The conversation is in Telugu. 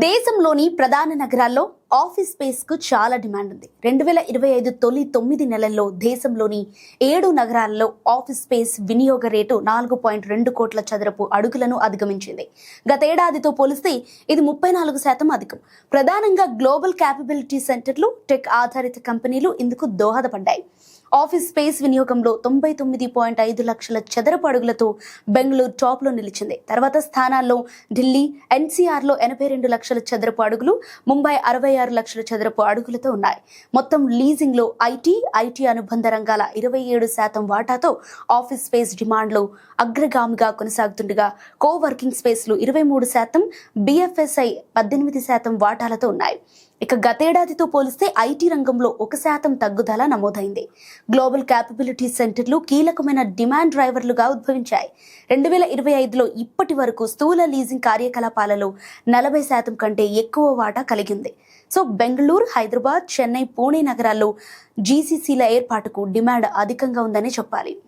దేశంలోని ప్రధాన నగరాల్లో ఆఫీస్ స్పేస్ కు చాలా డిమాండ్ ఉంది. 2025 తొలి 9 నెలల్లో దేశంలోని 7 నగరాల్లో ఆఫీస్ స్పేస్ వినియోగ రేటు 4.2 కోట్ల చదరపు అడుగులను అధిగమించింది. గతేడాదితో పోలిస్తే ఇది 34% అధికం. ప్రధానంగా గ్లోబల్ క్యాపబిలిటీ సెంటర్లు, టెక్ ఆధారిత కంపెనీలు ఇందుకు దోహదపడ్డాయి. ఆఫీస్ స్పేస్ వినియోగంలో 99.5 లక్షల చదరపు అడుగులతో బెంగళూరు టాప్ లో నిలిచింది. తర్వాత స్థానాల్లో ఢిల్లీ, ఎన్సీఆర్లో 82 లక్షల చదరపు అడుగులు, ముంబై 66 లక్షల చదరపు అడుగులతో ఉన్నాయి. మొత్తం లీజింగ్ లో ఐటీ అనుబంధ రంగాల 27% వాటాతో ఆఫీస్ స్పేస్ డిమాండ్లో అగ్రగామిగా కొనసాగుతుండగా కోవర్కింగ్ స్పేస్లు 23%, బిఎఫ్ఎస్ఐ 18% వాటాలతో ఉన్నాయి. ఇక గతేడాదితో పోలిస్తే ఐటీ రంగంలో 1% తగ్గుదల నమోదైంది. గ్లోబల్ క్యాపబిలిటీ సెంటర్లు కీలకమైన డిమాండ్ డ్రైవర్లుగా ఉద్భవించాయి. 2025లో ఇప్పటి వరకు స్థూల లీజింగ్ కార్యకలాపాలలో 40% కంటే ఎక్కువ వాటా కలిగింది. సో బెంగళూరు, హైదరాబాద్, చెన్నై, పూణే నగరాల్లో జీసీసీల ఏర్పాటుకు డిమాండ్ అధికంగా ఉందని చెప్పాలి.